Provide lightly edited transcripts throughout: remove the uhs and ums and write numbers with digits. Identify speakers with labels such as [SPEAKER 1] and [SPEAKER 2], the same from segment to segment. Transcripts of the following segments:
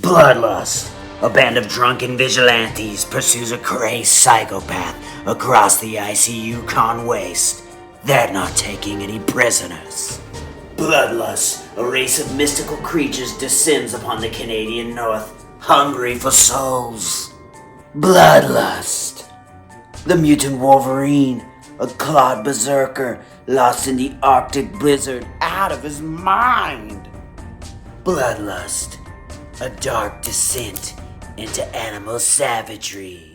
[SPEAKER 1] Bloodlust. A band of drunken vigilantes pursues a crazed psychopath across the icy Yukon waste. They're not taking any prisoners. Bloodlust. A race of mystical creatures descends upon the Canadian North, hungry for souls. Bloodlust. The mutant Wolverine. A clawed berserker lost in the Arctic blizzard, out of his mind. Bloodlust. A dark descent into animal savagery.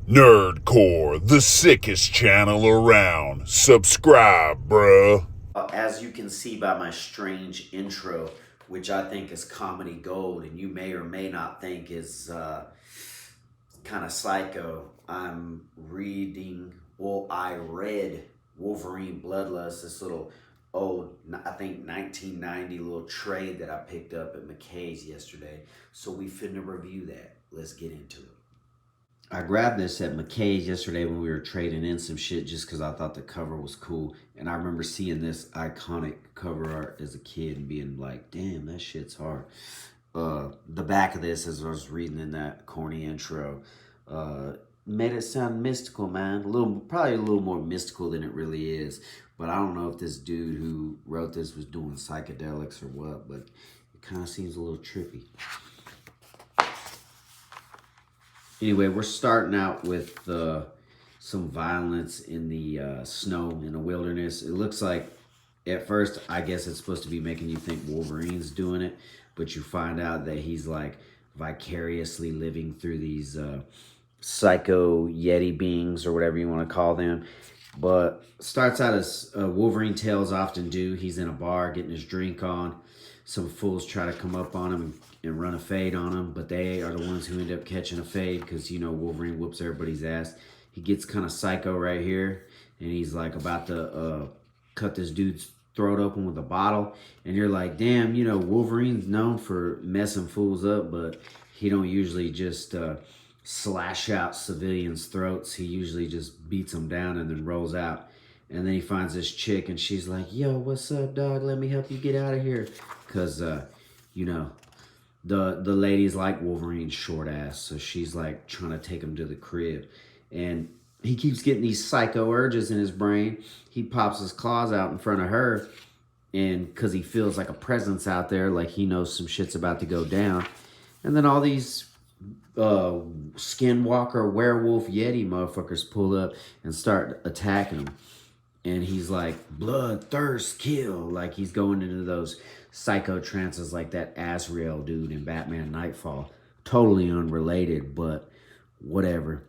[SPEAKER 2] Nerdcore, the sickest channel around. Subscribe, bruh.
[SPEAKER 1] As you can see by my strange intro, which I think is comedy gold, and you may or may not think is kind of psycho, I read Wolverine Bloodlust, this little old, I think 1990 little trade that I picked up at McKay's yesterday. So we finna review that. Let's get into it. I grabbed this at McKay's yesterday when we were trading in some shit just because I thought the cover was cool. And I remember seeing this iconic cover art as a kid and being like, damn, that shit's hard. The back of this, as I was reading in that corny intro, made it sound mystical, man. Probably a little more mystical than it really is. But I don't know if this dude who wrote this was doing psychedelics or what, but it kind of seems a little trippy. Anyway, we're starting out with some violence in the snow in the wilderness. It looks like, at first, I guess it's supposed to be making you think Wolverine's doing it, but you find out that he's like vicariously living through these psycho Yeti beings or whatever you want to call them. But starts out as Wolverine tales often do. He's in a bar getting his drink on. Some fools try to come up on him and run a fade on him, but they are the ones who end up catching a fade because, you know, Wolverine whoops everybody's ass. He gets kind of psycho right here, and he's like about to cut this dude's throat open with a bottle. And you're like, damn, you know, Wolverine's known for messing fools up, but he don't usually just slash out civilians' throats. He usually just beats them down and then rolls out. And then he finds this chick, and she's like, yo, what's up, dog? Let me help you get out of here. Because, you know, the ladies like Wolverine's short ass, so she's like trying to take him to the crib. And he keeps getting these psycho urges in his brain. He pops his claws out in front of her, and because he feels like a presence out there, like he knows some shit's about to go down. And then all these skinwalker werewolf Yeti motherfuckers pull up and start attacking him. And he's like, blood, thirst, kill. Like he's going into those psycho trances like that Azrael dude in Batman Nightfall. Totally unrelated, but whatever.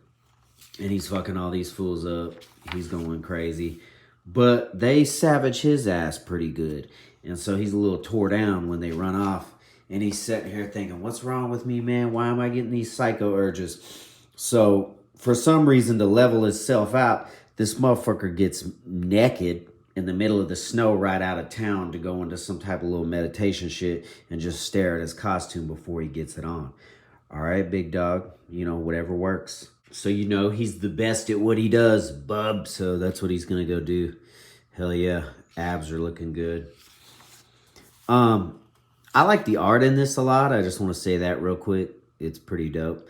[SPEAKER 1] And he's fucking all these fools up. He's going crazy. But they savage his ass pretty good. And so he's a little tore down when they run off. And he's sitting here thinking, what's wrong with me, man? Why am I getting these psycho urges? So for some reason, to level himself out, this motherfucker gets naked in the middle of the snow right out of town to go into some type of little meditation shit and just stare at his costume before he gets it on. All right, big dog, you know, whatever works. So, you know, he's the best at what he does, bub. So that's what he's going to go do. Hell yeah, abs are looking good. I like the art in this a lot. I just want to say that real quick. It's pretty dope.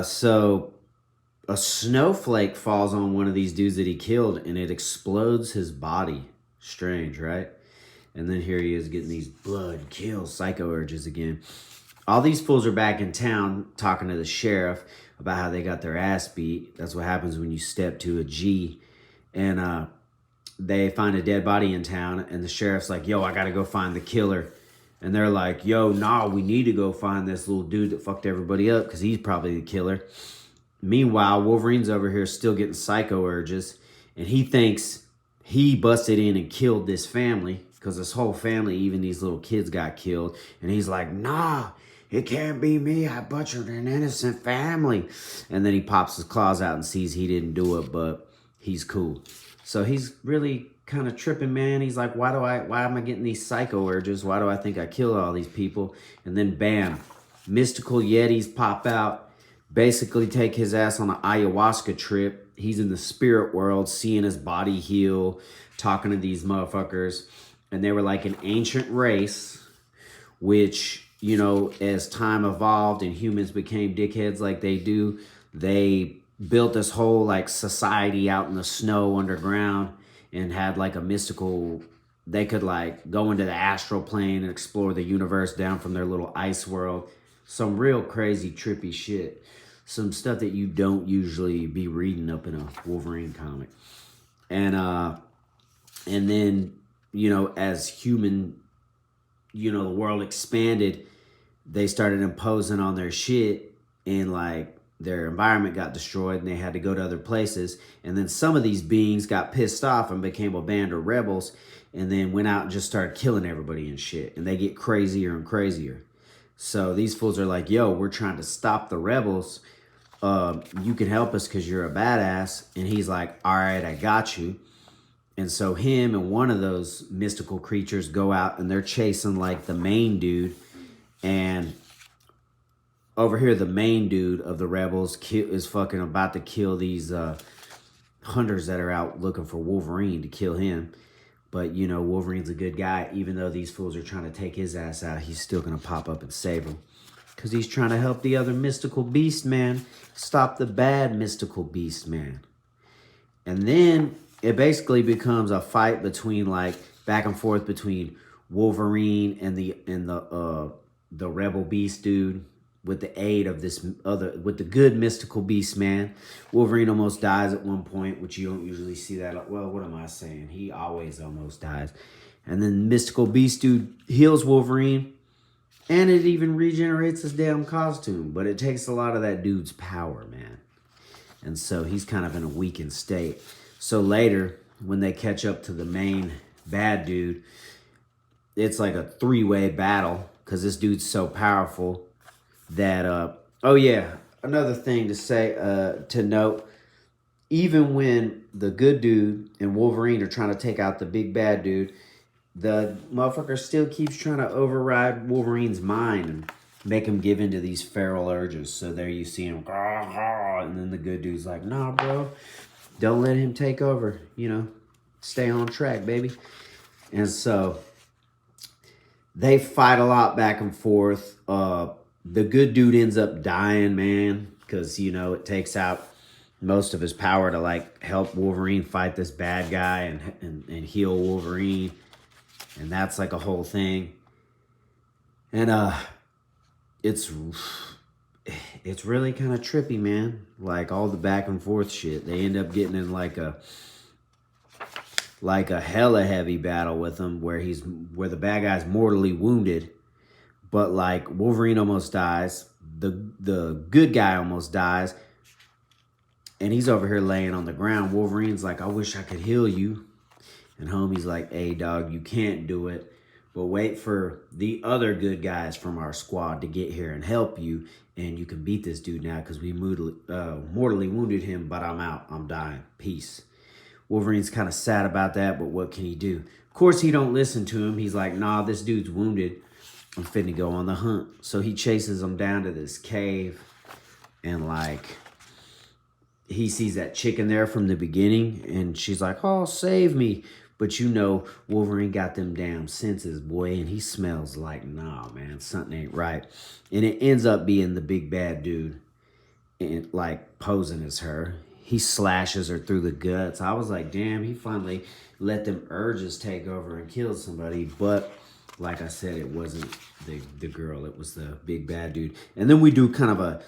[SPEAKER 1] So a snowflake falls on one of these dudes that he killed, and it explodes his body. Strange, right? And then here he is getting these blood, kill, psycho urges again. All these fools are back in town talking to the sheriff about how they got their ass beat. That's what happens when you step to a G. And they find a dead body in town, and the sheriff's like, yo, I got to go find the killer. And they're like, yo, nah, we need to go find this little dude that fucked everybody up because he's probably the killer. Meanwhile, Wolverine's over here still getting psycho urges, and he thinks he busted in and killed this family because this whole family, even these little kids, got killed. And he's like, nah, it can't be me. I butchered an innocent family. And then he pops his claws out and sees he didn't do it, but he's cool. So he's really kind of tripping, man. He's like, why am I getting these psycho urges? Why do I think I killed all these people? And then bam, mystical Yetis pop out. Basically take his ass on an ayahuasca trip. He's in the spirit world, seeing his body heal, talking to these motherfuckers. And they were like an ancient race which, you know, as time evolved and humans became dickheads like they do, they built this whole like society out in the snow underground and had like a mystical, they could like go into the astral plane and explore the universe down from their little ice world. Some real crazy trippy shit. Some stuff that you don't usually be reading up in a Wolverine comic. And then, you know, as human, you know, the world expanded, they started imposing on their shit, and like their environment got destroyed and they had to go to other places. And then some of these beings got pissed off and became a band of rebels, and then went out and just started killing everybody and shit. And they get crazier and crazier. So these fools are like, yo, we're trying to stop the rebels. You can help us because you're a badass. And he's like, all right, I got you. And so him and one of those mystical creatures go out and they're chasing like the main dude. And over here, the main dude of the rebels is fucking about to kill these hunters that are out looking for Wolverine to kill him. But, you know, Wolverine's a good guy. Even though these fools are trying to take his ass out, he's still going to pop up and save him. Because he's trying to help the other mystical beast man stop the bad mystical beast man. And then it basically becomes a fight between, like, back and forth between Wolverine and the rebel beast dude, with the aid of this other, with the good mystical beast man. Wolverine almost dies at one point, which you don't usually see that. Well, what am I saying? He always almost dies. And then mystical beast dude heals Wolverine, and it even regenerates his damn costume. But it takes a lot of that dude's power, man. And so he's kind of in a weakened state. So later, when they catch up to the main bad dude, it's like a three-way battle because this dude's so powerful that, oh yeah, another thing to say, to note, even when the good dude and Wolverine are trying to take out the big bad dude, the motherfucker still keeps trying to override Wolverine's mind and make him give in to these feral urges. So there you see him, and then the good dude's like, nah, bro, don't let him take over, you know, stay on track, baby. And so they fight a lot back and forth. The good dude ends up dying, man, because, you know, it takes out most of his power to, like, help Wolverine fight this bad guy and heal Wolverine. And that's, like, a whole thing. And it's really kind of trippy, man. Like, all the back and forth shit. They end up getting in, like a hella heavy battle with him where the bad guy's mortally wounded. But, like, Wolverine almost dies. The good guy almost dies. And he's over here laying on the ground. Wolverine's like, I wish I could heal you. And homie's like, hey, dog, you can't do it. But wait for the other good guys from our squad to get here and help you. And you can beat this dude now because we mortally wounded him. But I'm out. I'm dying. Peace. Wolverine's kind of sad about that. But what can he do? Of course, he don't listen to him. He's like, nah, this dude's wounded. I'm finna go on the hunt. So he chases them down to this cave. And, like, he sees that chick in there from the beginning. And she's like, oh, save me. But, you know, Wolverine got them damn senses, boy. And he smells like, nah, man, something ain't right. And it ends up being the big bad dude. And, like, posing as her. He slashes her through the guts. I was like, damn, he finally let them urges take over and kill somebody. But like I said, it wasn't the girl. It was the big bad dude. And then we do kind of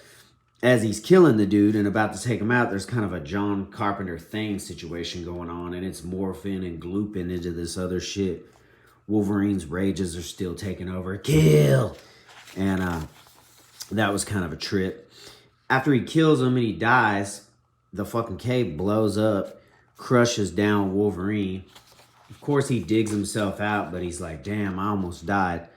[SPEAKER 1] as he's killing the dude and about to take him out, there's kind of a John Carpenter Thing situation going on. And it's morphing and glooping into this other shit. Wolverine's rages are still taking over. Kill! And that was kind of a trip. After he kills him and he dies, the fucking cave blows up, crushes down Wolverine. Of course, he digs himself out, but he's like, damn, I almost died.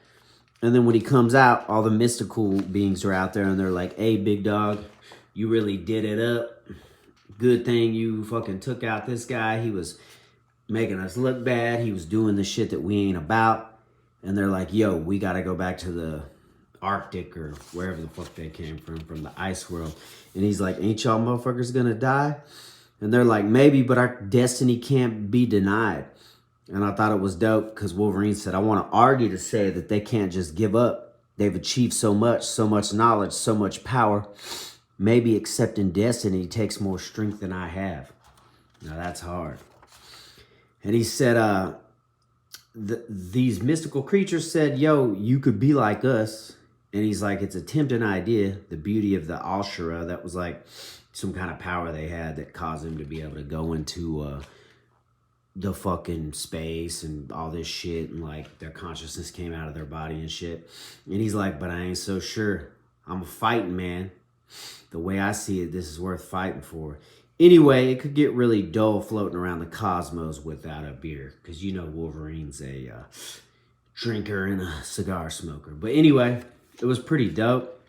[SPEAKER 1] And then when he comes out, all the mystical beings are out there, and they're like, hey, big dog, you really did it up. Good thing you fucking took out this guy. He was making us look bad. He was doing the shit that we ain't about. And they're like, yo, we got to go back to the Arctic or wherever the fuck they came from the ice world. And he's like, ain't y'all motherfuckers gonna die? And they're like, maybe, but our destiny can't be denied. And I thought it was dope because Wolverine said, I want to argue to say that they can't just give up. They've achieved so much knowledge, so much power. Maybe accepting destiny takes more strength than I have. Now that's hard. And he said, these mystical creatures said, yo, you could be like us. And he's like, it's a tempting idea. The beauty of the Ashura, that was like some kind of power they had that caused them to be able to go into the fucking space and all this shit. And like their consciousness came out of their body and shit. And he's like, but I ain't so sure. I'm a fighting man. The way I see it, this is worth fighting for. Anyway, it could get really dull floating around the cosmos without a beer. Because you know Wolverine's a drinker and a cigar smoker. But anyway, it was pretty dope.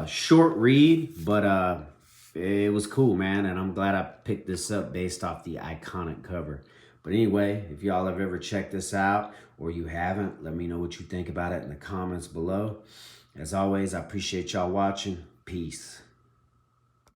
[SPEAKER 1] Short read, but it was cool, man. And I'm glad I picked this up based off the iconic cover. But anyway, if y'all have ever checked this out or you haven't, let me know what you think about it in the comments below. As always, I appreciate y'all watching. Peace.